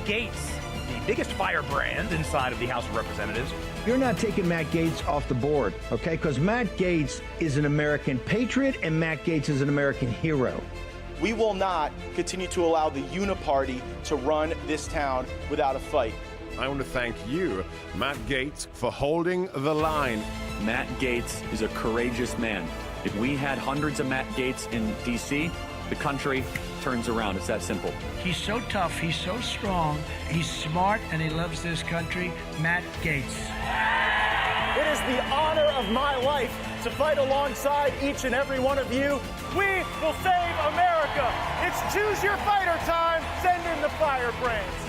Gaetz, the biggest firebrand inside of the House of Representatives. You're not taking Matt Gaetz off the board, okay? Because Matt Gaetz is an American patriot and Matt Gaetz is an American hero. We will not continue to allow the uniparty to run this town without a fight. I want to thank you, Matt Gaetz, for holding the line. Matt Gaetz is a courageous man. If we had hundreds of Matt Gaetz in D.C., the country turns around. It's that simple. He's so tough, he's so strong, he's smart, and he loves this country. Matt Gaetz. It is the honor of my life to fight alongside each and every one of you. We will save America. It's choose your fighter time. Send in the Firebrands.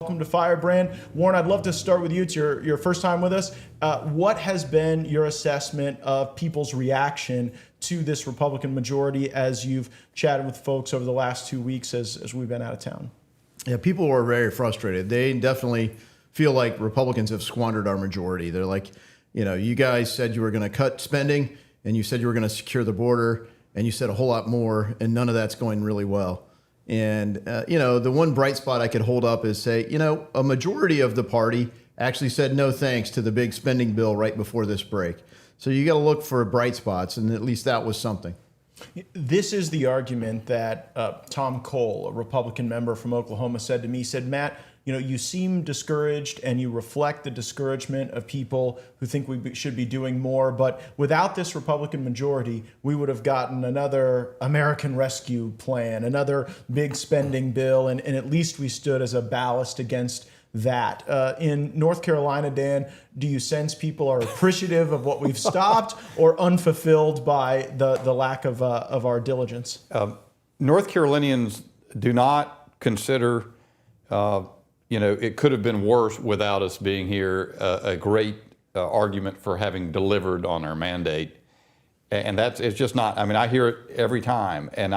Welcome to Firebrand. Warren, I'd love to start with you. It's your first time with us. What has been your assessment of people's reaction to this Republican majority as you've chatted with folks over the last 2 weeks as we've been out of town? Yeah, people were very frustrated. They definitely feel like Republicans have squandered our majority. They're like, you guys said you were going to cut spending and you said you were going to secure the border and you said a whole lot more and none of that's going really well. And, the one bright spot I could hold up is say, a majority of the party actually said no thanks to the big spending bill right before this break. So you got to look for bright spots, and at least that was something. This is the argument that Tom Cole, a Republican member from Oklahoma, said to me. He said, Matt, you seem discouraged and you reflect the discouragement of people who think we should be doing more. But without this Republican majority, we would have gotten another American Rescue Plan, another big spending bill. And at least we stood as a ballast against that. In North Carolina, Dan, do you sense people are appreciative of what we've stopped or unfulfilled by the lack of our diligence? North Carolinians do not consider it could have been worse without us being here. A great argument for having delivered on our mandate, and it's just not. I mean, I hear it every time, and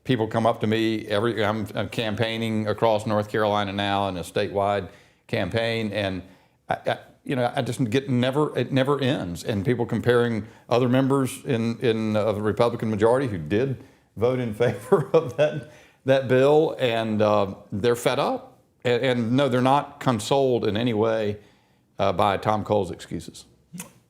people come up to me I'm campaigning across North Carolina now in a statewide campaign, and I just it never ends, and people comparing other members in of the Republican majority who did vote in favor of that bill, and they're fed up. And no, they're not consoled in any way by Tom Cole's excuses.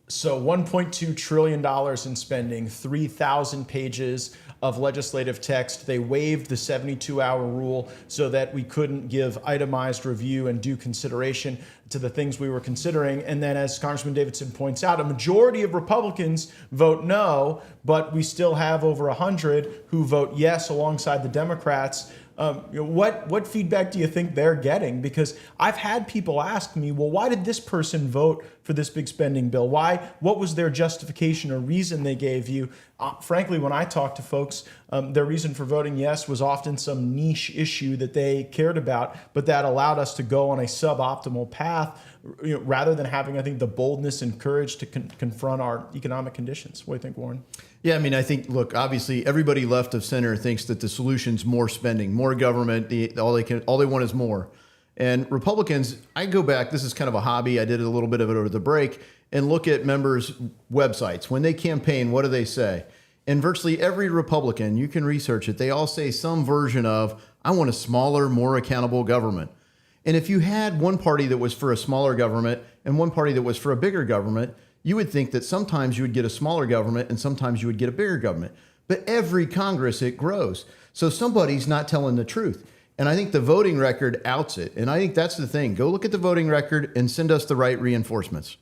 So $1.2 trillion in spending, 3,000 pages of legislative text. They waived the 72-hour rule so that we couldn't give itemized review and due consideration to the things we were considering. And then, as Congressman Davidson points out, a majority of Republicans vote no, but we still have over 100 who vote yes alongside the Democrats. What feedback do you think they're getting? Because I've had people ask me, well, why did this person vote for this big spending bill? What was their justification or reason they gave you? Frankly, when I talk to folks, their reason for voting yes was often some niche issue that they cared about, but that allowed us to go on a suboptimal path rather than having, I think, the boldness and courage to confront our economic conditions. What do you think, Warren? Yeah, I mean, I think, look, obviously everybody left of center thinks that the solution's more spending, more government. All they want is more. And Republicans, I go back, this is kind of a hobby. I did a little bit of it over the break, and look at members' websites. When they campaign, what do they say? And virtually every Republican, you can research it, they all say some version of, I want a smaller, more accountable government. And if you had one party that was for a smaller government and one party that was for a bigger government, you would think that sometimes you would get a smaller government and sometimes you would get a bigger government. But every Congress, it grows. So somebody's not telling the truth. And I think the voting record outs it. And I think that's the thing. Go look at the voting record and send us the right reinforcements.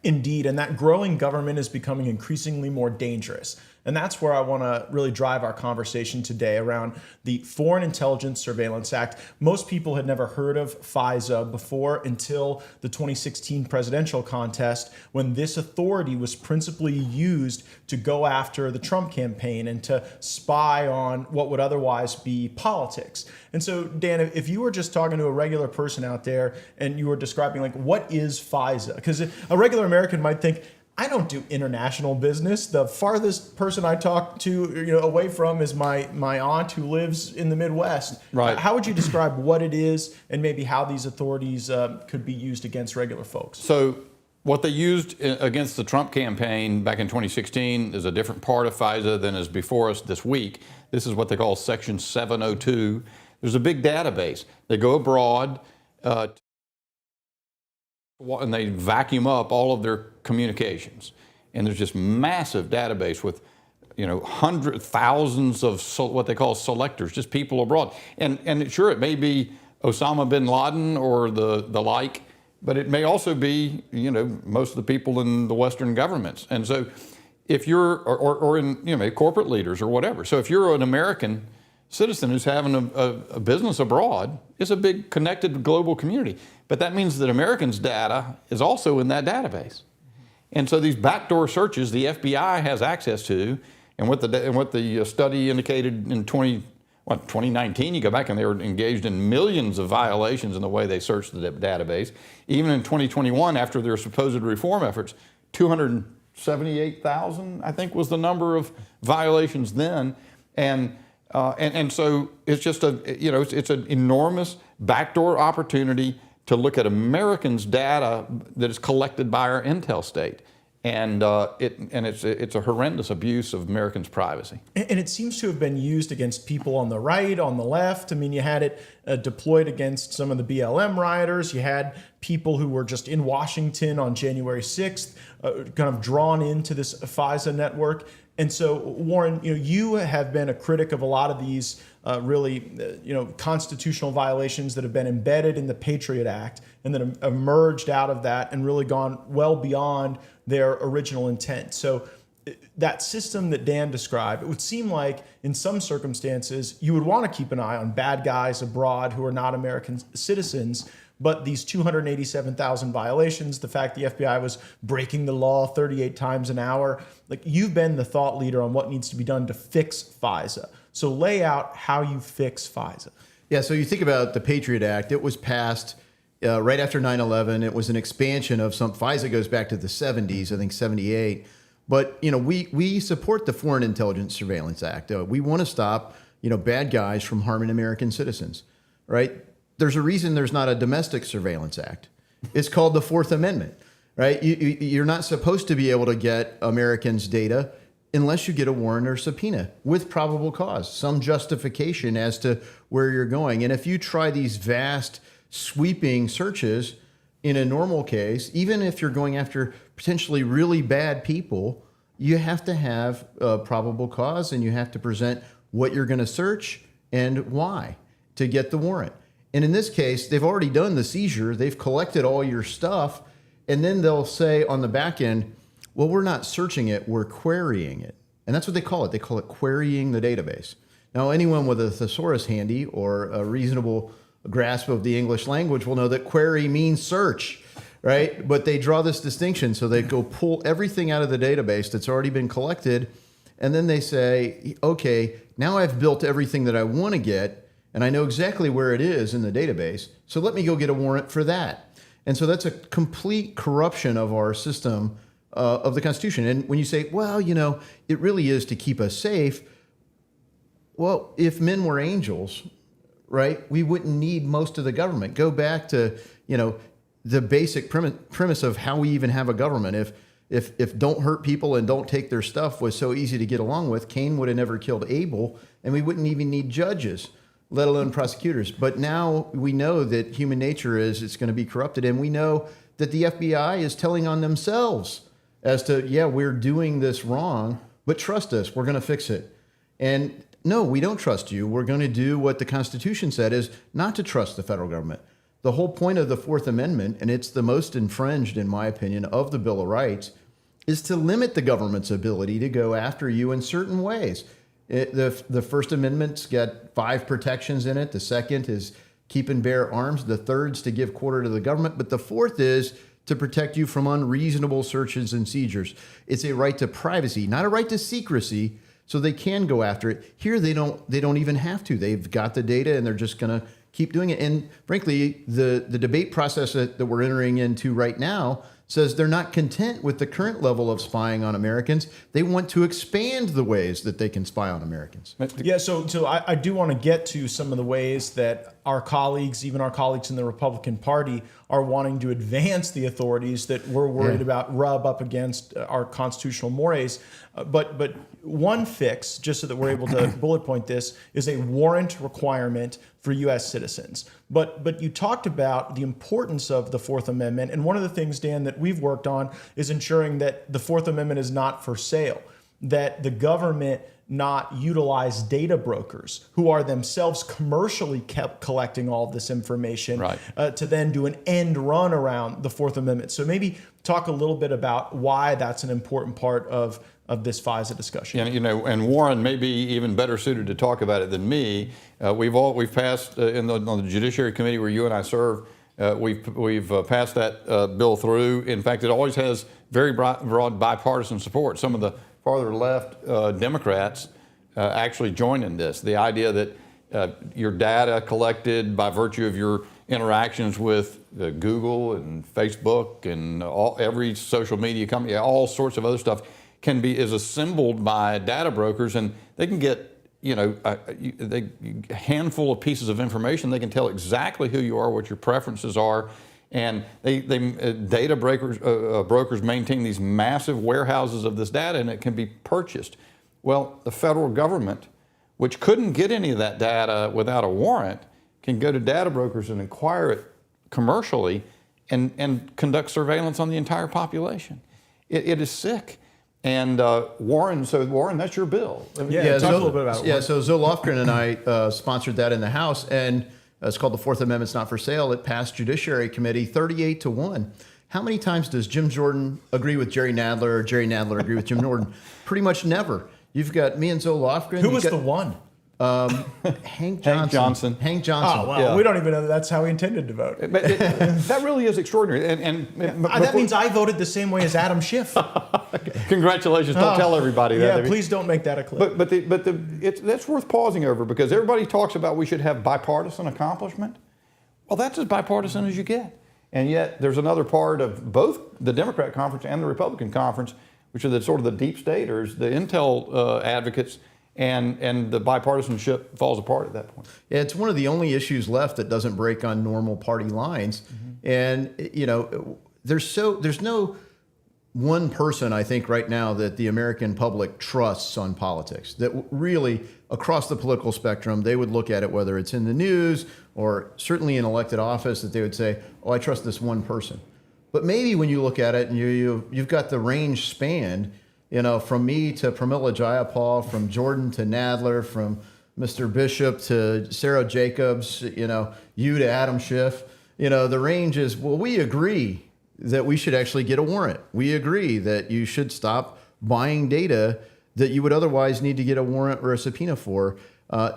Indeed, and that growing government is becoming increasingly more dangerous. And that's where I want to really drive our conversation today around the Foreign Intelligence Surveillance Act. Most people had never heard of FISA before until the 2016 presidential contest, when this authority was principally used to go after the Trump campaign and to spy on what would otherwise be politics. And so, Dan, if you were just talking to a regular person out there and you were describing, like, what is FISA? Because a regular American might think, I don't do international business. The farthest person I talk to, away from is my aunt who lives in the Midwest. Right. How would you describe what it is and maybe how these authorities could be used against regular folks? So what they used against the Trump campaign back in 2016 is a different part of FISA than is before us this week. This is what they call Section 702. There's a big database. They go abroad and they vacuum up all of their communications. And there's just massive database with, thousands of what they call selectors, just people abroad. And sure, it may be Osama bin Laden or the like, but it may also be, most of the people in the Western governments. And so if you're, or in, corporate leaders or whatever. So if you're an American citizen who's having a business abroad, it's a big connected global community. But that means that Americans' data is also in that database. And so these backdoor searches the FBI has access to, and what the study indicated in 2019, you go back and they were engaged in millions of violations in the way they searched the database. Even in 2021, after their supposed reform efforts, 278,000, I think, was the number of violations then. And so it's just it's an enormous backdoor opportunity to look at Americans' data that is collected by our intel state. And it's a horrendous abuse of Americans' privacy. And it seems to have been used against people on the right, on the left. I mean, you had it deployed against some of the BLM rioters. You had people who were just in Washington on January 6th, kind of drawn into this FISA network. And so, Warren, you have been a critic of a lot of these constitutional violations that have been embedded in the Patriot Act and that have emerged out of that and really gone well beyond their original intent. So that system that Dan described, it would seem like in some circumstances you would want to keep an eye on bad guys abroad who are not American citizens. But these 287,000 violations, the fact the FBI was breaking the law 38 times an hour, like, you've been the thought leader on what needs to be done to fix FISA. So lay out how you fix FISA. Yeah, so you think about the Patriot Act. It was passed right after 9/11. It was an expansion of FISA goes back to the 70s, I think 78. But, we support the Foreign Intelligence Surveillance Act. We want to stop, bad guys from harming American citizens, right? There's a reason there's not a domestic surveillance act. It's called the Fourth Amendment, right? You're not supposed to be able to get Americans' data unless you get a warrant or subpoena with probable cause, some justification as to where you're going. And if you try these vast, sweeping searches in a normal case, even if you're going after potentially really bad people, you have to have a probable cause and you have to present what you're going to search and why to get the warrant. And in this case, they've already done the seizure. They've collected all your stuff. And then they'll say on the back end, well, we're not searching it, we're querying it. And that's what they call it. They call it querying the database. Now, anyone with a thesaurus handy or a reasonable grasp of the English language will know that query means search, right? But they draw this distinction. So they go pull everything out of the database that's already been collected. And then they say, okay, now I've built everything that I want to get, and I know exactly where it is in the database, so let me go get a warrant for that. And so that's a complete corruption of our system of the Constitution. And when you say, well, it really is to keep us safe, well, if men were angels, right, we wouldn't need most of the government. Go back to, the basic premise of how we even have a government. If don't hurt people and don't take their stuff was so easy to get along with, Cain would have never killed Abel, and we wouldn't even need judges, let alone prosecutors. But now we know that human nature it's going to be corrupted, and we know that the FBI is telling on themselves as to, yeah, we're doing this wrong, but trust us, we're going to fix it. And no, we don't trust you. We're going to do what the Constitution said is not to trust the federal government. The whole point of the Fourth Amendment, and it's the most infringed, in my opinion, of the Bill of Rights, is to limit the government's ability to go after you in certain ways. The First Amendment's got 5 protections in it. The second is keep and bear arms. The third's to give quarter to the government. But the fourth is to protect you from unreasonable searches and seizures. It's a right to privacy, not a right to secrecy, so they can go after it. Here, they don't even have to. They've got the data, and they're just going to keep doing it. And frankly, the debate process that we're entering into right now says they're not content with the current level of spying on Americans. They want to expand the ways that they can spy on Americans. Yeah, so I do want to get to some of the ways that our colleagues, even our colleagues in the Republican Party, are wanting to advance the authorities that we're worried about rub up against our constitutional mores. But one fix, just so that we're able to bullet point this, is a warrant requirement for U.S. citizens. But you talked about the importance of the Fourth Amendment, and one of the things, Dan, that we've worked on is ensuring that the Fourth Amendment is not for sale, that the government not utilize data brokers who are themselves commercially kept collecting all of this information to then do an end run around the Fourth Amendment. So maybe talk a little bit about why that's an important part of this FISA discussion. Yeah, and Warren may be even better suited to talk about it than me. We've passed on the Judiciary Committee where you and I serve. We've passed that bill through. In fact, it always has very broad bipartisan support. Some of the farther left Democrats actually join in this. The idea that your data collected by virtue of your interactions with Google and Facebook and every social media company, all sorts of other stuff, is assembled by data brokers, and they can get a handful of pieces of information. They can tell exactly who you are, what your preferences are, and data brokers maintain these massive warehouses of this data, and it can be purchased. Well, the federal government, which couldn't get any of that data without a warrant, can go to data brokers and acquire it commercially and conduct surveillance on the entire population. It is sick. And Warren, that's your bill. Talk a little bit about it. Yeah, so Zoe Lofgren and I sponsored that in the House, and it's called the Fourth Amendment's Not for Sale. It passed Judiciary Committee 38-1. How many times does Jim Jordan agree with Jerry Nadler, or Jerry Nadler agree with Jim Jordan? Pretty much never. You've got me and Zoe Lofgren. Who was the one? Hank Johnson. Hank Johnson. Oh, well, we don't even know that that's how he intended to vote. But that really is extraordinary. That means I voted the same way as Adam Schiff. Congratulations. Don't tell everybody that. Yeah, please don't make that a clip. That's worth pausing over, because everybody talks about we should have bipartisan accomplishment. Well, that's as bipartisan as you get. And yet there's another part of both the Democrat conference and the Republican conference, which are the sort of the deep staters, the intel advocates, and the bipartisanship falls apart at that point. Yeah, it's one of the only issues left that doesn't break on normal party lines. Mm-hmm. And there's no one person, I think, right now that the American public trusts on politics, that really across the political spectrum, they would look at it, whether it's in the news or certainly in elected office, that they would say, oh, I trust this one person. But maybe when you look at it and you've got the range spanned, from me to Pramila Jayapal, from Jordan to Nadler, from Mr. Bishop to Sarah Jacobs, you to Adam Schiff, the range is, well, we agree that we should actually get a warrant. We agree that you should stop buying data that you would otherwise need to get a warrant or a subpoena for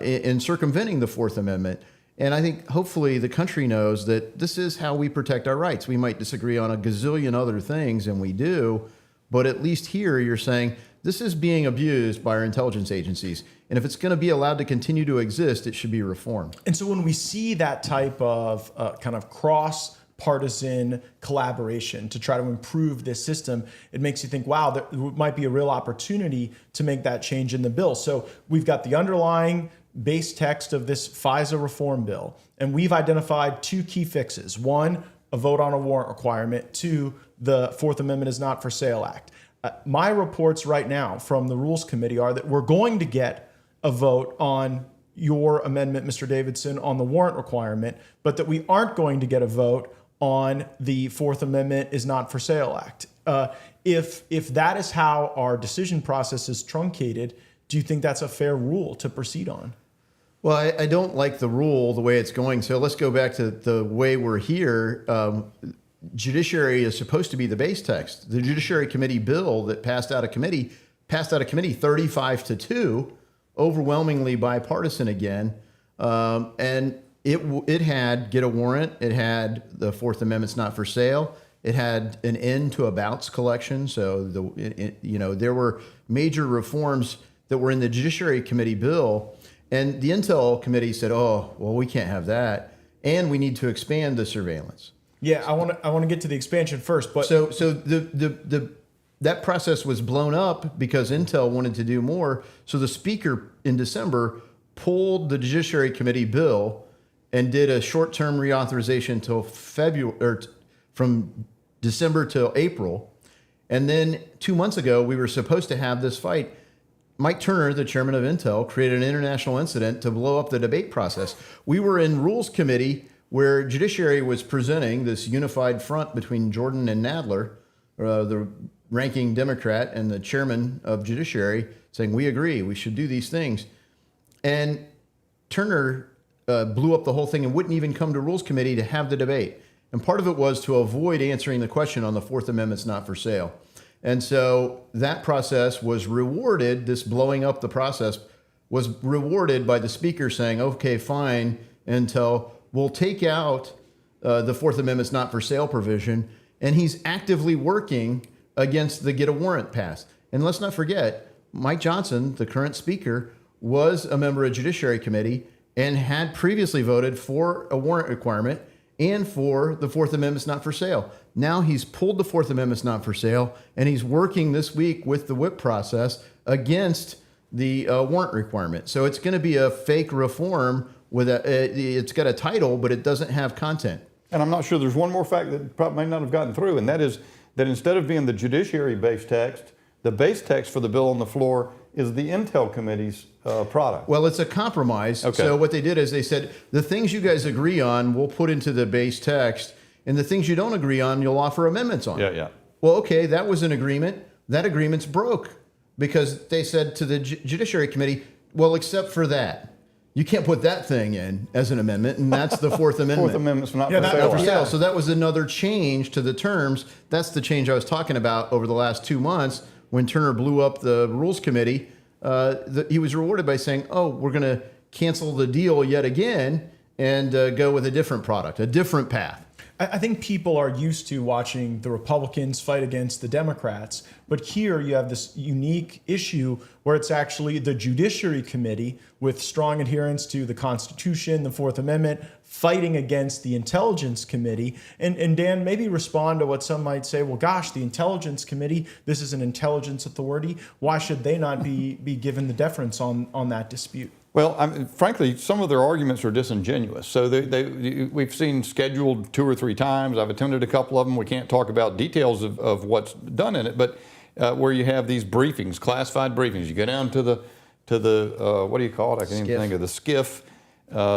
in circumventing the Fourth Amendment. And I think hopefully the country knows that this is how we protect our rights. We might disagree on a gazillion other things, and we do, but at least here you're saying this is being abused by our intelligence agencies. And if it's going to be allowed to continue to exist, it should be reformed. And so when we see that type of kind of cross-partisan collaboration to try to improve this system, it makes you think, wow, there might be a real opportunity to make that change in the bill. So we've got the underlying base text of this FISA reform bill, and we've identified 2 key fixes. 1, a vote on a warrant requirement. 2, the Fourth Amendment is not for sale act. My reports right now from the Rules Committee are that we're going to get a vote on your amendment, Mr. Davidson, on the warrant requirement, but that we aren't going to get a vote on the Fourth Amendment is not for sale act. If that is how our decision process is truncated, do you think that's a fair rule to proceed on? Well, I don't like the rule the way it's going. So let's go back to the way we're here. judiciary is supposed to be the base text. The Judiciary Committee bill that passed out of committee 35-2, overwhelmingly bipartisan again, and it had get a warrant. It had the Fourth Amendment's not for sale. It had an end to abouts collection. So there were major reforms that were in the Judiciary Committee bill, and the Intel Committee said, "Oh, well, we can't have that, and we need to expand the surveillance." Yeah, I want to get to the expansion first, but so that process was blown up because Intel wanted to do more. So the Speaker in December pulled the Judiciary Committee bill and did a short-term reauthorization till from December till April. And then 2 months ago, we were supposed to have this fight. Mike Turner, the chairman of Intel, created an international incident to blow up the debate process. We were in Rules Committee where Judiciary was presenting this unified front between Jordan and Nadler, the ranking Democrat and the chairman of Judiciary, saying, we agree, we should do these things. And Turner blew up the whole thing and wouldn't even come to Rules Committee to have the debate. And part of it was to avoid answering the question on the Fourth Amendment's not for sale. And so that process was rewarded, this blowing up the process was rewarded by the Speaker saying, okay, fine, Intel, we'll take out the Fourth Amendment's not for sale provision. And he's actively working against the get a warrant pass. And let's not forget, Mike Johnson, the current Speaker, was a member of Judiciary Committee and had previously voted for a warrant requirement and for the Fourth Amendment's not for sale. Now he's pulled the Fourth Amendment's not for sale, and he's working this week with the whip process against the warrant requirement. So it's going to be a fake reform with it's got a title, but it doesn't have content. And I'm not sure there's one more fact that probably may not have gotten through, and that is that instead of being the judiciary-based text, the base text for the bill on the floor is the Intel Committee's product. Well, it's a compromise. Okay. So what they did is they said, the things you guys agree on, we'll put into the base text, and the things you don't agree on, you'll offer amendments on. Yeah. Well, okay, that was an agreement. That agreement's broke because they said to the Judiciary Committee, well, except for that. You can't put that thing in as an amendment, and that's the Fourth Amendment. Fourth Amendment's not for sale. So that was another change to the terms. That's the change I was talking about over the last 2 months when Turner blew up the Rules Committee. He was rewarded by saying, oh, we're going to cancel the deal yet again and go with a different product, a different path. I think people are used to watching the Republicans fight against the Democrats, but here you have this unique issue where it's actually the Judiciary Committee with strong adherence to the Constitution, the Fourth Amendment, fighting against the Intelligence Committee. And Dan, maybe respond to what some might say, well, gosh, the Intelligence Committee, this is an intelligence authority. Why should they not be given the deference on that dispute? Well, frankly, some of their arguments are disingenuous. So we've seen scheduled 2 or 3 times. I've attended a couple of them. We can't talk about details of what's done in it, but where you have these briefings, classified briefings. You go down to the what do you call it? I can't even think of the SCIF,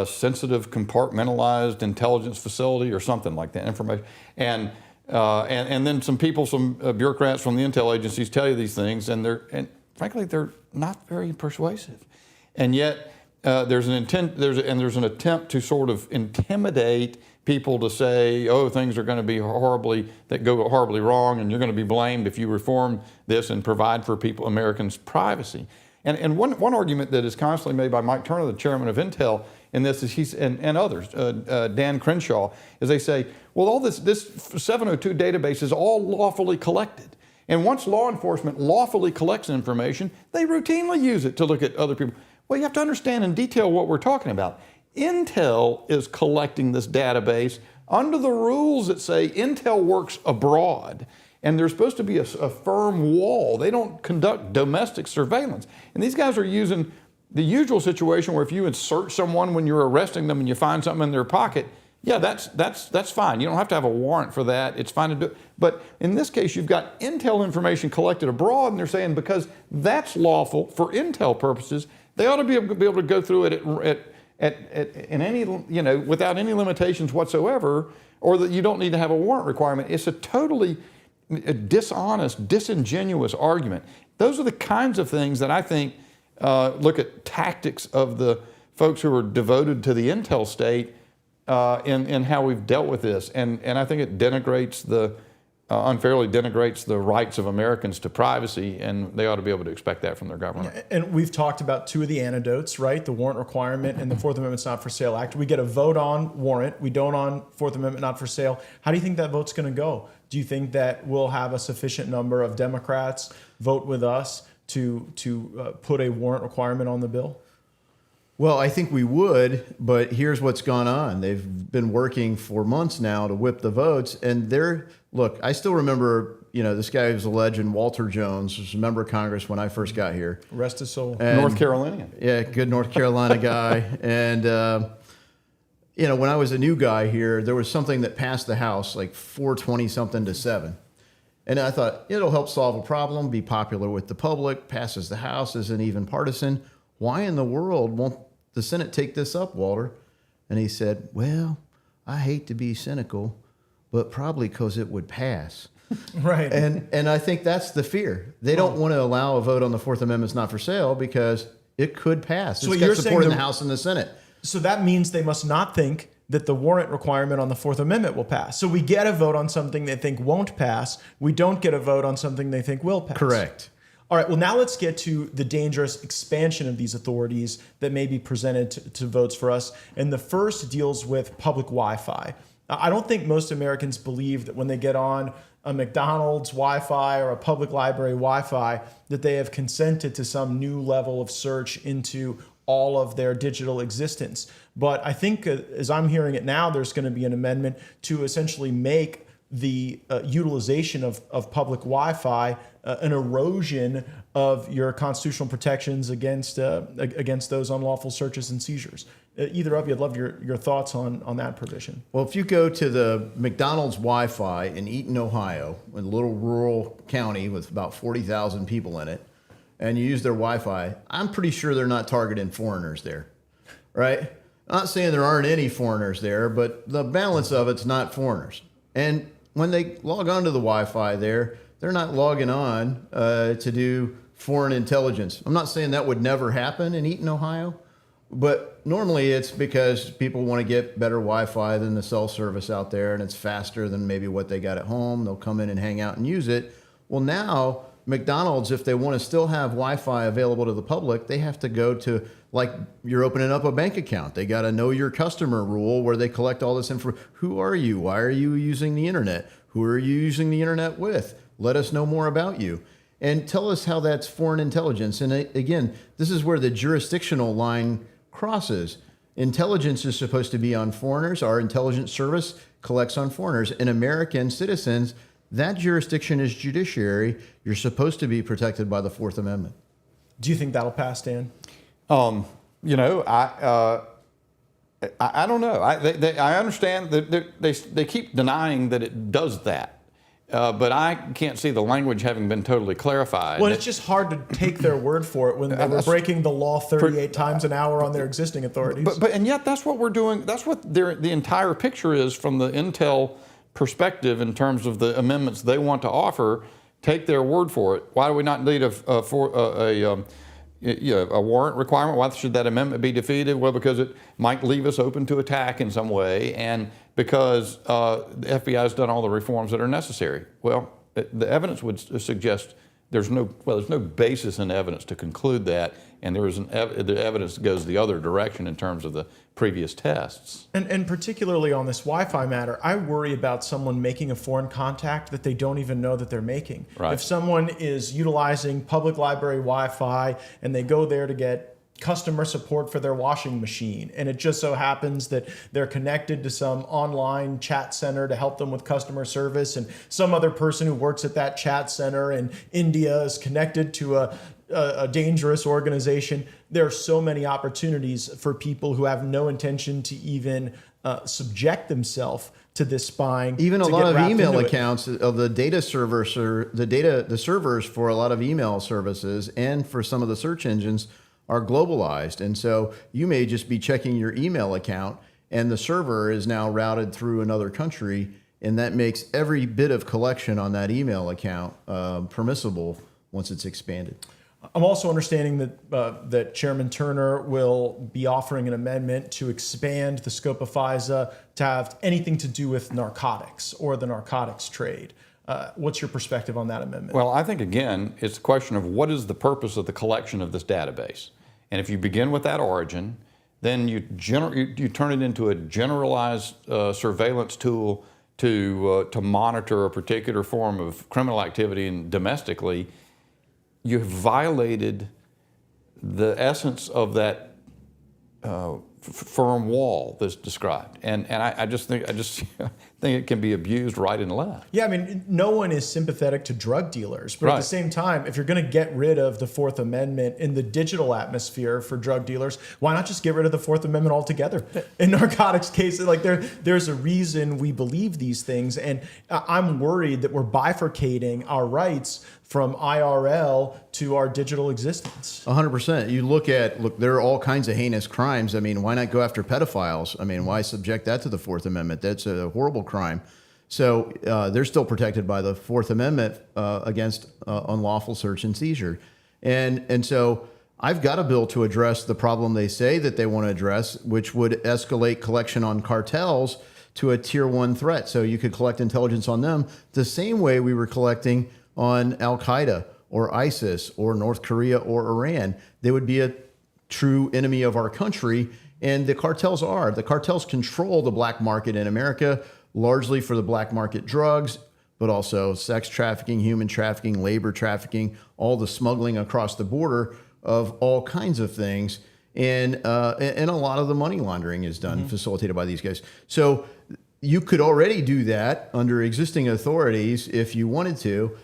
sensitive compartmentalized intelligence facility or something like that, information. And then some people, some bureaucrats from the intel agencies tell you these things, and frankly, they're not very persuasive. And yet, there's an attempt to sort of intimidate people to say, oh, things are going to be go horribly wrong, and you're going to be blamed if you reform this and provide for Americans' privacy. And one argument that is constantly made by Mike Turner, the chairman of Intel, in this is and others, Dan Crenshaw, is they say, well, all this 702 database is all lawfully collected. And once law enforcement lawfully collects information, they routinely use it to look at other people. Well, you have to understand in detail what we're talking about. Intel is collecting this database under the rules that say Intel works abroad, and there's supposed to be a firm wall. They don't conduct domestic surveillance. And these guys are using the usual situation where if you insert someone when you're arresting them and you find something in their pocket, yeah, that's fine. You don't have to have a warrant for that. It's fine to do. But in this case, you've got Intel information collected abroad, and they're saying because that's lawful for Intel purposes, they ought to be able to go through it in any, without any limitations whatsoever, or that you don't need to have a warrant requirement. It's a totally dishonest, disingenuous argument. Those are the kinds of things that I think look at tactics of the folks who are devoted to the Intel state. in how we've dealt with this, and I think it denigrates unfairly denigrates the rights of Americans to privacy, and they ought to be able to expect that from their government. And we've talked about two of the antidotes, right? The warrant requirement and the Fourth Amendment's Not for Sale Act. We get a vote on warrant. We don't on Fourth Amendment Not for Sale. How do you think that vote's going to go? Do you think that we'll have a sufficient number of Democrats vote with us to put a warrant requirement on the bill? Well, I think we would, but here's what's gone on. They've been working for months now to whip the votes, and look, I still remember, this guy who's a legend, Walter Jones, was a member of Congress when I first got here. Rest his soul. And, North Carolinian. Yeah, good North Carolina guy. And, when I was a new guy here, there was something that passed the House, like 420-something to 7. And I thought, it'll help solve a problem, be popular with the public, passes the House, isn't even partisan. Why in the world won't the Senate take this up, Walter? And he said, well, I hate to be cynical, but probably because it would pass. Right. And I think that's the fear. They don't want to allow a vote on the Fourth Amendment's Not for Sale because it could pass. So it's got support in the House and the Senate. So that means they must not think that the warrant requirement on the Fourth Amendment will pass. So we get a vote on something they think won't pass. We don't get a vote on something they think will pass. Correct. All right, well, now let's get to the dangerous expansion of these authorities that may be presented to votes for us. And the first deals with public Wi-Fi. I don't think most Americans believe that when they get on a McDonald's Wi-Fi or a public library Wi-Fi, that they have consented to some new level of search into all of their digital existence. But I think, as I'm hearing it now, there's going to be an amendment to essentially make the utilization of public Wi-Fi an erosion of your constitutional protections against those unlawful searches and seizures. Either of you, I'd love your thoughts on that provision. Well, if you go to the McDonald's Wi-Fi in Eaton, Ohio, a little rural county with about 40,000 people in it, and you use their Wi-Fi, I'm pretty sure they're not targeting foreigners there, right? I'm not saying there aren't any foreigners there, but the balance of it's not foreigners. And when they log on to the Wi-Fi there, they're not logging on to do foreign intelligence. I'm not saying that would never happen in Eaton, Ohio, but normally it's because people want to get better Wi-Fi than the cell service out there, and it's faster than maybe what they got at home. They'll come in and hang out and use it. Well, now McDonald's, if they want to still have Wi-Fi available to the public, they have to go to, like you're opening up a bank account. They got to know your customer rule where they collect all this info. Who are you? Why are you using the internet? Who are you using the internet with? Let us know more about you. And tell us how that's foreign intelligence. And again, this is where the jurisdictional line crosses. Intelligence is supposed to be on foreigners. Our intelligence service collects on foreigners. And American citizens, that jurisdiction is judiciary. You're supposed to be protected by the Fourth Amendment. Do you think that'll pass, Dan? I don't know. I understand that they keep denying that it does that. But I can't see the language having been totally clarified. Well, it's just hard to take their word for it when they were breaking the law 38 times an hour on their existing authorities. And yet that's what we're doing. That's what the entire picture is from the Intel perspective in terms of the amendments they want to offer. Take their word for it. Why do we not need a warrant requirement? Why should that amendment be defeated? Well, because it might leave us open to attack in some way, and because the FBI has done all the reforms that are necessary. Well, the evidence would suggest there's no basis in evidence to conclude that, and the evidence goes the other direction in terms of the previous tests. And particularly on this Wi-Fi matter, I worry about someone making a foreign contact that they don't even know that they're making. Right. If someone is utilizing public library Wi-Fi and they go there to get customer support for their washing machine, and it just so happens that they're connected to some online chat center to help them with customer service, and some other person who works at that chat center in India is connected to a dangerous organization. There are so many opportunities for people who have no intention to even subject themselves to this spying. Even a lot of email accounts of the data servers, or the servers for a lot of email services and for some of the search engines are globalized. And so you may just be checking your email account and the server is now routed through another country, and that makes every bit of collection on that email account permissible once it's expanded. I'm also understanding that that Chairman Turner will be offering an amendment to expand the scope of FISA to have anything to do with narcotics or the narcotics trade. What's your perspective on that amendment? Well, I think, again, it's a question of what is the purpose of the collection of this database. And if you begin with that origin, then you turn it into a generalized surveillance tool to monitor a particular form of criminal activity and domestically, you have violated the essence of that firm wall that's described, and I just think it can be abused right and left. Yeah, I mean, no one is sympathetic to drug dealers, but at the same time, if you're going to get rid of the Fourth Amendment in the digital atmosphere for drug dealers, why not just get rid of the Fourth Amendment altogether? In narcotics cases, like there's a reason we believe these things, and I'm worried that we're bifurcating our rights from IRL to our digital existence. 100%. You look, there are all kinds of heinous crimes. I mean, why not go after pedophiles? I mean, why subject that to the Fourth Amendment? That's a horrible crime. So they're still protected by the Fourth Amendment against unlawful search and seizure. And so I've got a bill to address the problem they say that they want to address, which would escalate collection on cartels to a tier 1 threat. So you could collect intelligence on them the same way we were collecting on Al-Qaeda or ISIS or North Korea or Iran. They would be a true enemy of our country, and the cartels are. The cartels control the black market in America, largely for the black market drugs, but also sex trafficking, human trafficking, labor trafficking, all the smuggling across the border of all kinds of things. And a lot of the money laundering is done, facilitated by these guys. So you could already do that under existing authorities if you wanted to.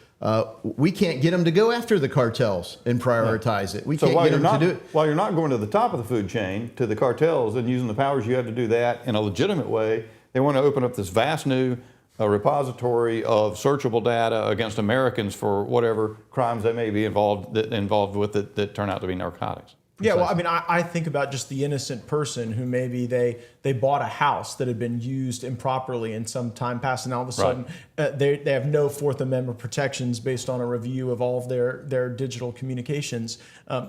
We can't get them to go after the cartels and prioritize it. We can't get them to do it. While you're not going to the top of the food chain, to the cartels, and using the powers you have to do that in a legitimate way, they want to open up this vast new repository of searchable data against Americans for whatever crimes they may be involved with that turn out to be narcotics. Yeah, well, I mean, I think about just the innocent person who maybe they bought a house that had been used improperly in some time past, and all of a sudden they have no Fourth Amendment protections based on a review of all of their digital communications.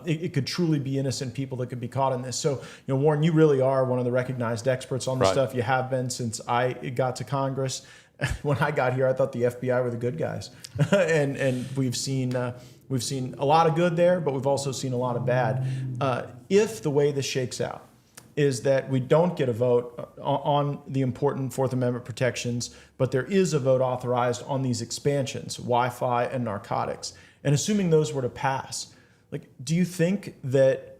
It could truly be innocent people that could be caught in this. So, Warren, you really are one of the recognized experts on this stuff. You have been since I got to Congress. When I got here, I thought the FBI were the good guys, and we've seen a lot of good there, but we've also seen a lot of bad. If the way this shakes out is that we don't get a vote on the important Fourth Amendment protections, but there is a vote authorized on these expansions, Wi-Fi and narcotics, and assuming those were to pass, do you think that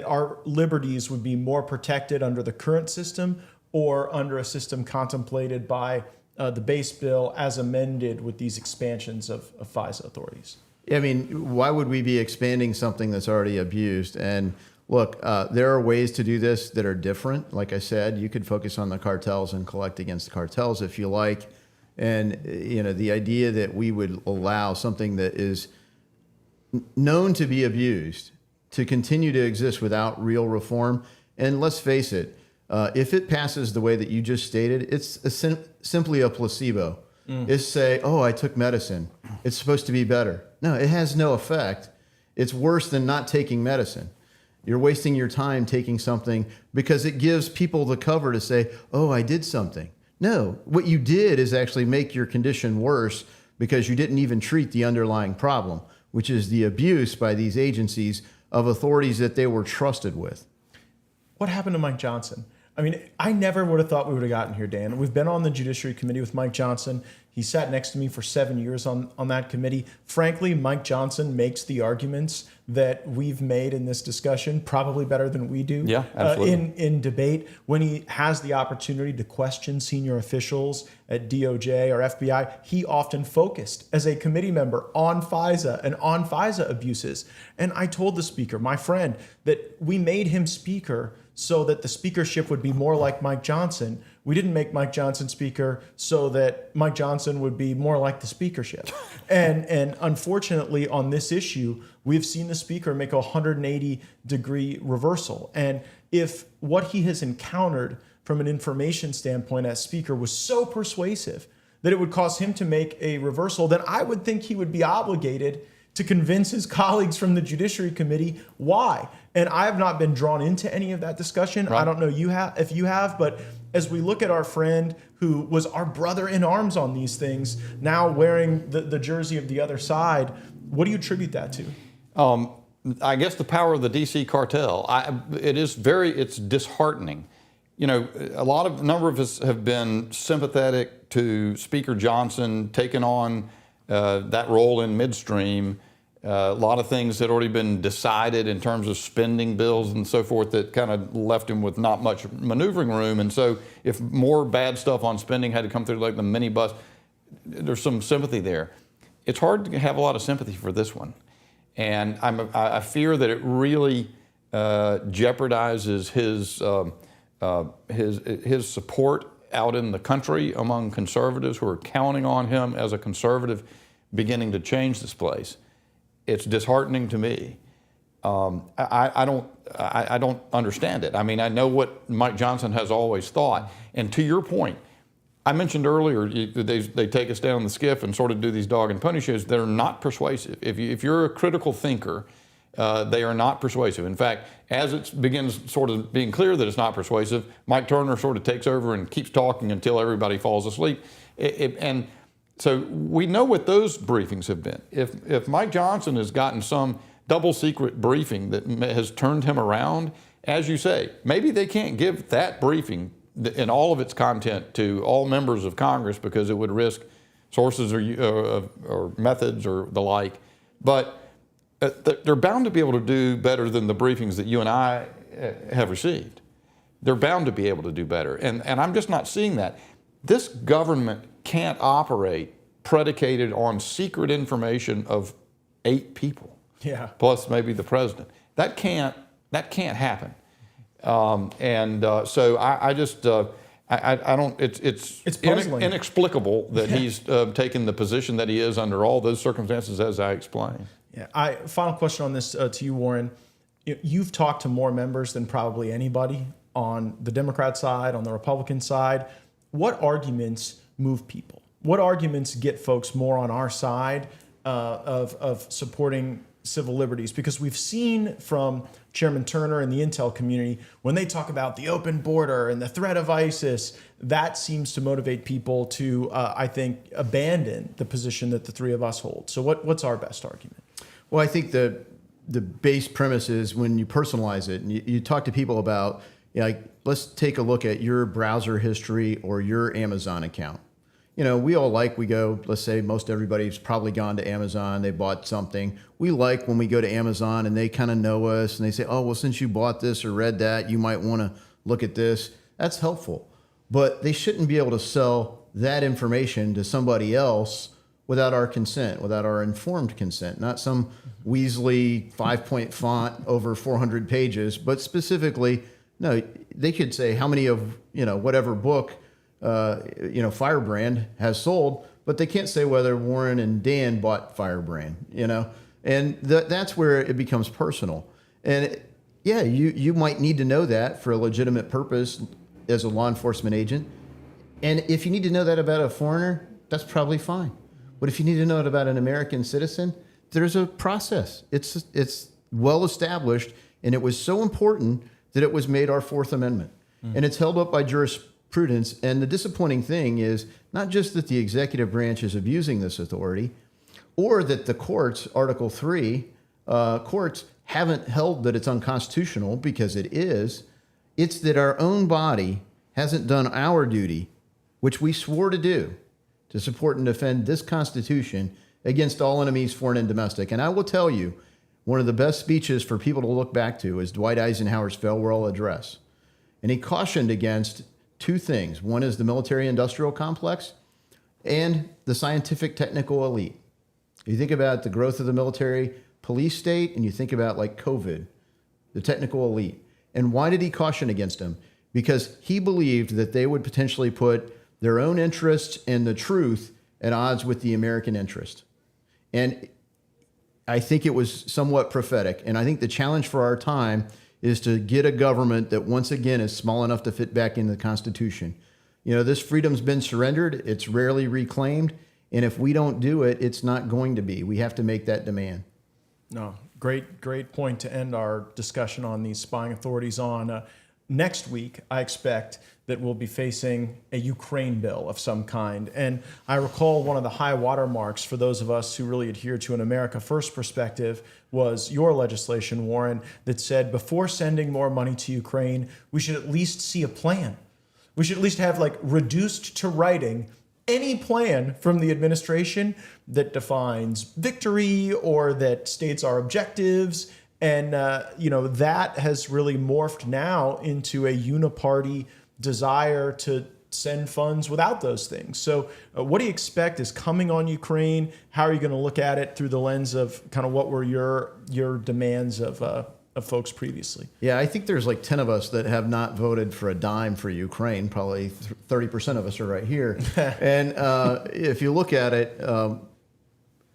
our liberties would be more protected under the current system or under a system contemplated by the base bill as amended with these expansions of FISA authorities? I mean, why would we be expanding something that's already abused? And look, there are ways to do this that are different. Like I said, you could focus on the cartels and collect against the cartels if you like. And, the idea that we would allow something that is known to be abused to continue to exist without real reform. And let's face it, if it passes the way that you just stated, it's simply a placebo. It's say, oh, I took medicine. It's supposed to be better. No, it has no effect. It's worse than not taking medicine. You're wasting your time taking something because it gives people the cover to say, oh, I did something. No, what you did is actually make your condition worse because you didn't even treat the underlying problem, which is the abuse by these agencies of authorities that they were trusted with. What happened to Mike Johnson? I mean, I never would have thought we would have gotten here, Dan. We've been on the Judiciary Committee with Mike Johnson. He sat next to me for 7 years on that committee. Frankly, Mike Johnson makes the arguments that we've made in this discussion probably better than we do. Yeah, absolutely. In debate. When he has the opportunity to question senior officials at DOJ or FBI, he often focused as a committee member on FISA and on FISA abuses. And I told the speaker, my friend, that we made him speaker so that the speakership would be more like Mike Johnson. We didn't make Mike Johnson speaker so that Mike Johnson would be more like the speakership. And unfortunately, on this issue, we've seen the speaker make a 180-degree reversal. And if what he has encountered from an information standpoint as speaker was so persuasive that it would cause him to make a reversal, then I would think he would be obligated to convince his colleagues from the Judiciary Committee why. And I have not been drawn into any of that discussion. Right. I don't know if you have, but as we look at our friend who was our brother in arms on these things, now wearing the jersey of the other side, what do you attribute that to? I guess the power of the DC cartel. It's disheartening. You know, a number of us have been sympathetic to Speaker Johnson taking on that role in midstream. A lot of things had already been decided in terms of spending bills and so forth that kind of left him with not much maneuvering room. And so if more bad stuff on spending had to come through like the minibus, there's some sympathy there. It's hard to have a lot of sympathy for this one. And I fear that it really jeopardizes his support out in the country among conservatives who are counting on him as a conservative beginning to change this place. It's disheartening to me. I don't understand it. I mean, I know what Mike Johnson has always thought. And to your point, I mentioned earlier, they take us down the skiff and sort of do these dog and pony shows. They're not persuasive. If you're a critical thinker, they are not persuasive. In fact, as it begins sort of being clear that it's not persuasive, Mike Turner sort of takes over and keeps talking until everybody falls asleep. And so we know what those briefings have been. If Mike Johnson has gotten some double secret briefing that has turned him around, as you say, maybe they can't give that briefing in all of its content to all members of Congress because it would risk sources or methods or the like. But they're bound to be able to do better than the briefings that you and I have received. They're bound to be able to do better. And I'm just not seeing that. This government can't operate predicated on secret information of 8 people, plus maybe the president. That can't happen. So I just I don't. It's puzzling. Inexplicable that he's taken the position that he is under all those circumstances, as I explained. Yeah. Final question on this to you, Warren. You've talked to more members than probably anybody on the Democrat side, on the Republican side. What arguments move people? What arguments get folks more on our side of supporting civil liberties? Because we've seen from Chairman Turner and the intel community, when they talk about the open border and the threat of ISIS, that seems to motivate people to, I think, abandon the position that the three of us hold. So what's our best argument? Well, I think the base premise is when you personalize it and you talk to people about, like, let's take a look at your browser history or your Amazon account. You know, we all we go, let's say most everybody's probably gone to Amazon, they bought something. We like when we go to Amazon and they kind of know us and they say, oh, well, since you bought this or read that, you might want to look at this. That's helpful. But they shouldn't be able to sell that information to somebody else without our consent, without our informed consent, not some Weasley 5-point font over 400 pages, but specifically, no, they could say how many of, whatever book Firebrand has sold, but they can't say whether Warren and Dan bought Firebrand, and that's where it becomes personal. And you might need to know that for a legitimate purpose as a law enforcement agent. And if you need to know that about a foreigner, that's probably fine. But if you need to know it about an American citizen, there's a process. It's well established, and it was so important that it was made our Fourth Amendment. And it's held up by jurisprudence. And the disappointing thing is not just that the executive branch is abusing this authority, or that the courts, Article 3, courts haven't held that it's unconstitutional, because it is. It's that our own body hasn't done our duty, which we swore to do, to support and defend this Constitution against all enemies, foreign and domestic. And I will tell you, one of the best speeches for people to look back to is Dwight Eisenhower's farewell address. And he cautioned against 2 things. One is the military-industrial complex and the scientific technical elite. You think about the growth of the military police state, and you think about like COVID, the technical elite. And why did he caution against them? Because he believed that they would potentially put their own interests and the truth at odds with the American interest. And I think it was somewhat prophetic. And I think the challenge for our time is to get a government that once again is small enough to fit back into the Constitution. This freedom's been surrendered. It's rarely reclaimed. And if we don't do it, it's not going to be. We have to make that demand. No, great point to end our discussion on these spying authorities on. Next week, I expect that we'll be facing a Ukraine bill of some kind. And I recall one of the high watermarks for those of us who really adhere to an America First perspective was your legislation, Warren, that said before sending more money to Ukraine, we should at least see a plan. We should at least have reduced to writing any plan from the administration that defines victory or that states our objectives. And, that has really morphed now into a uniparty desire to send funds without those things. So what do you expect is coming on Ukraine? How are you going to look at it through the lens of kind of what were your demands of folks previously? Yeah, I think there's 10 of us that have not voted for a dime for Ukraine. Probably 30% of us are right here. And if you look at it,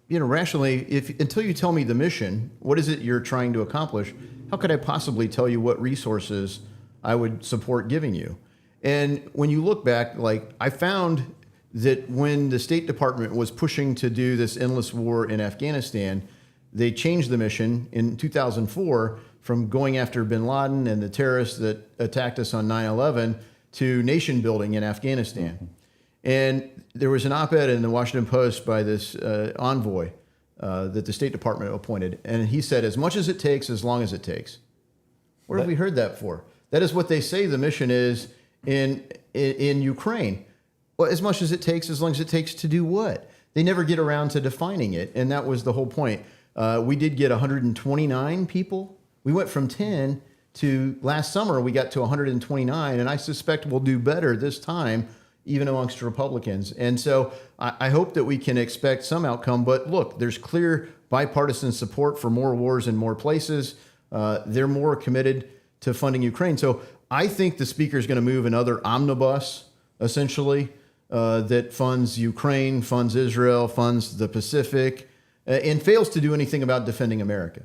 rationally, until you tell me the mission, what is it you're trying to accomplish, how could I possibly tell you what resources I would support giving you? And when you look back, I found that when the State Department was pushing to do this endless war in Afghanistan, they changed the mission in 2004 from going after bin Laden and the terrorists that attacked us on 9/11 to nation building in Afghanistan. Mm-hmm. And there was an op-ed in the Washington Post by this envoy that the State Department appointed. And he said, as much as it takes, as long as it takes. Where have we heard that for? That is what they say the mission is in Ukraine. Well, as much as it takes, as long as it takes to do what? They never get around to defining it. And that was the whole point. We did get 129 people. We went from 10 to last summer, we got to 129. And I suspect we'll do better this time, even amongst Republicans. And so I hope that we can expect some outcome. But look, there's clear bipartisan support for more wars in more places. They're more committed to funding Ukraine. So I think the speaker is going to move another omnibus, essentially, that funds Ukraine, funds Israel, funds the Pacific, and fails to do anything about defending America.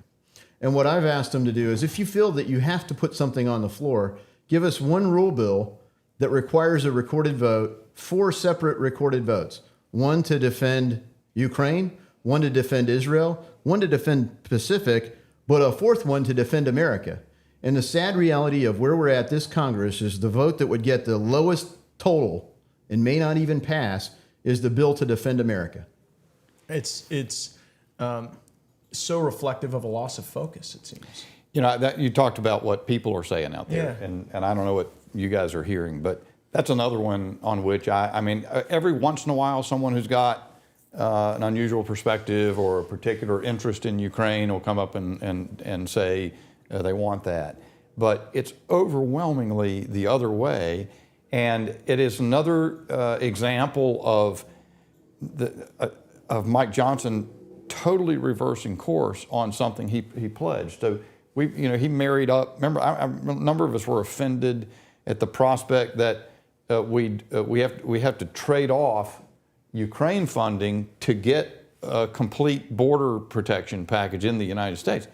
And what I've asked him to do is, if you feel that you have to put something on the floor, give us one rule bill that requires a recorded vote, 4 separate recorded votes, one to defend Ukraine, one to defend Israel, one to defend Pacific, but a 4th one to defend America. And the sad reality of where we're at this Congress is the vote that would get the lowest total and may not even pass is the bill to defend America. It's so reflective of a loss of focus, it seems. You talked about what people are saying out there, Yeah. and I don't know what you guys are hearing, but that's another one on which every once in a while, someone who's got an unusual perspective or a particular interest in Ukraine will come up and say they want that. But it's overwhelmingly the other way, and it is another example of Mike Johnson totally reversing course on something he pledged. So he married up. Remember, a number of us were offended at the prospect that we have to trade off Ukraine funding to get a complete border protection package in the United States.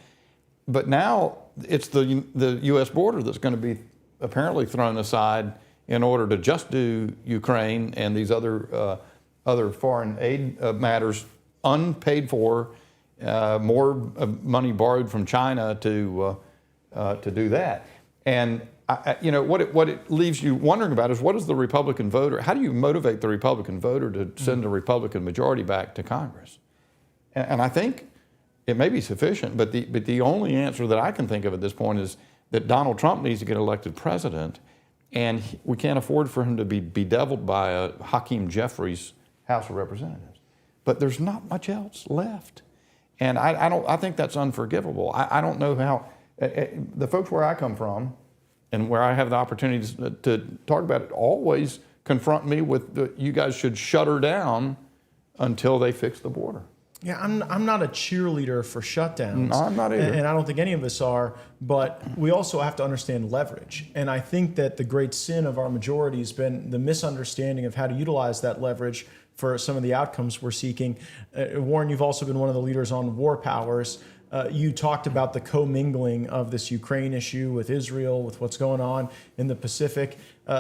But now it's the U.S. border that's going to be apparently thrown aside in order to just do Ukraine and these other foreign aid matters unpaid for, more money borrowed from China to do that. And what it leaves you wondering about is, what is the Republican voter? How do you motivate the Republican voter to send a Republican majority back to Congress? And I think it may be sufficient, but the only answer that I can think of at this point is that Donald Trump needs to get elected president, and we can't afford for him to be bedeviled by a Hakeem Jeffries House of Representatives. But there's not much else left, and I think that's unforgivable. I don't know how the folks where I come from and where I have the opportunity to talk about it always confront me with you guys should shut her down until they fix the border. Yeah, I'm not a cheerleader for shutdowns. No, I'm not either. And I don't think any of us are, but we also have to understand leverage. And I think that the great sin of our majority has been the misunderstanding of how to utilize that leverage for some of the outcomes we're seeking. Warren, you've also been one of the leaders on war powers. You talked about the commingling of this Ukraine issue with Israel, with what's going on in the Pacific.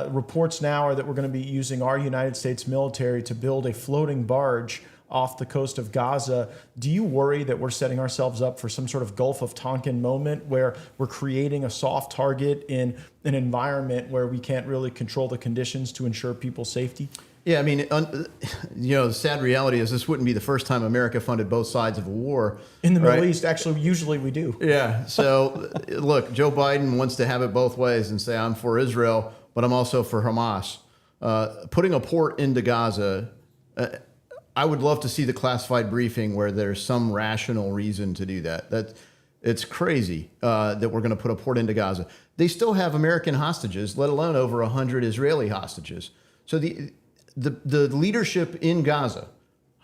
Reports now are that we're going to be using our United States military to build a floating barge off the coast of Gaza. Do you worry that we're setting ourselves up for some sort of Gulf of Tonkin moment where we're creating a soft target in an environment where we can't really control the conditions to ensure people's safety? Yeah, I mean, the sad reality is this wouldn't be the first time America funded both sides of a war. In the Middle East, actually, usually we do. Yeah, so look, Joe Biden wants to have it both ways and say, I'm for Israel, but I'm also for Hamas. Putting a port into Gaza, I would love to see the classified briefing where there's some rational reason to do that. It's crazy that we're going to put a port into Gaza. They still have American hostages, let alone over 100 Israeli hostages. So the leadership in Gaza,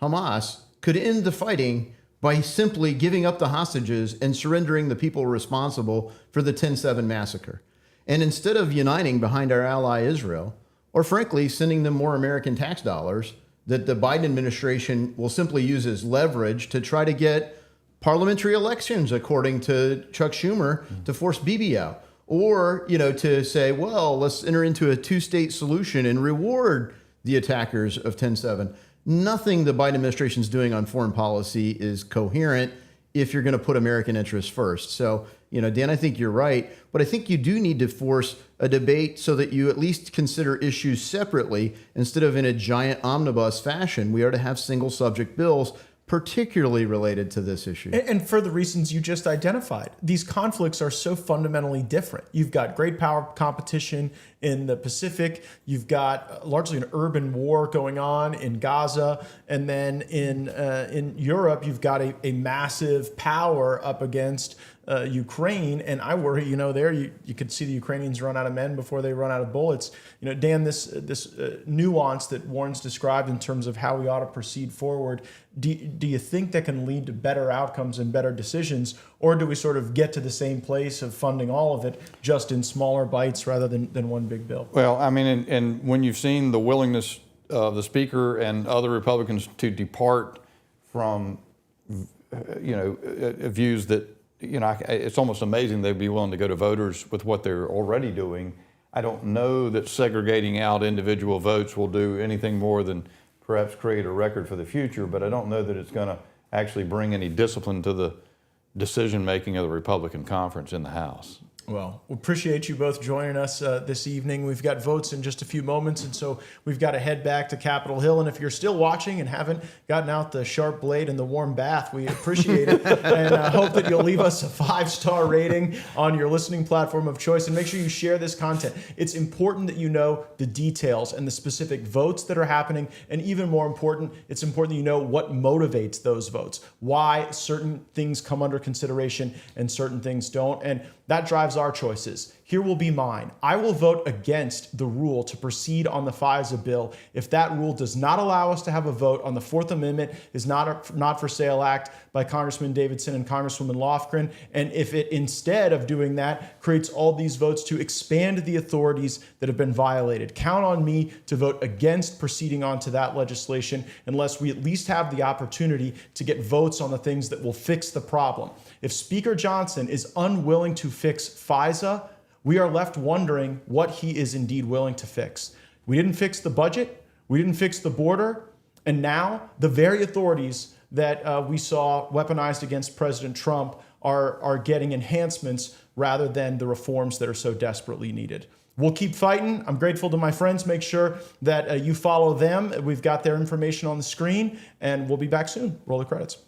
Hamas, could end the fighting by simply giving up the hostages and surrendering the people responsible for the 10/7 massacre. And instead of uniting behind our ally Israel, or frankly sending them more American tax dollars that the Biden administration will simply use as leverage to try to get parliamentary elections, according to Chuck Schumer, to force Bibi out. Or, to say, well, let's enter into a two-state solution and reward the attackers of 10/7. Nothing the Biden administration is doing on foreign policy is coherent if you're going to put American interests first. So, Dan, I think you're right, but I think you do need to force a debate so that you at least consider issues separately instead of in a giant omnibus fashion. We are to have single subject bills, particularly related to this issue. And for the reasons you just identified, these conflicts are so fundamentally different. You've got great power competition in the Pacific. You've got largely an urban war going on in Gaza. And then in Europe, you've got a massive power up against Ukraine. And I worry, there you could see the Ukrainians run out of men before they run out of bullets. Dan, this nuance that Warren's described in terms of how we ought to proceed forward, do you think that can lead to better outcomes and better decisions? Or do we sort of get to the same place of funding all of it just in smaller bites rather than one big bill? Well, I mean, and when you've seen the willingness of the Speaker and other Republicans to depart from, views that, it's almost amazing they'd be willing to go to voters with what they're already doing. I don't know that segregating out individual votes will do anything more than perhaps create a record for the future, but I don't know that it's going to actually bring any discipline to the decision-making of the Republican conference in the House. Well, we appreciate you both joining us this evening. We've got votes in just a few moments, and so we've got to head back to Capitol Hill. And if you're still watching and haven't gotten out the sharp blade and the warm bath, we appreciate it. And I hope that you'll leave us a 5-star rating on your listening platform of choice. And make sure you share this content. It's important that you know the details and the specific votes that are happening. And even more important, it's important that you know what motivates those votes, why certain things come under consideration and certain things don't. And that drives our choices. Here will be mine. I will vote against the rule to proceed on the FISA bill if that rule does not allow us to have a vote on the Fourth Amendment is not for Sale Act by Congressman Davidson and Congresswoman Lofgren, and if it, instead of doing that, creates all these votes to expand the authorities that have been violated. Count on me to vote against proceeding on to that legislation unless we at least have the opportunity to get votes on the things that will fix the problem. If Speaker Johnson is unwilling to fix FISA, we are left wondering what he is indeed willing to fix. We didn't fix the budget, we didn't fix the border, and now the very authorities that we saw weaponized against President Trump are getting enhancements rather than the reforms that are so desperately needed. We'll keep fighting. I'm grateful to my friends. Make sure that you follow them. We've got their information on the screen, and we'll be back soon. Roll the credits.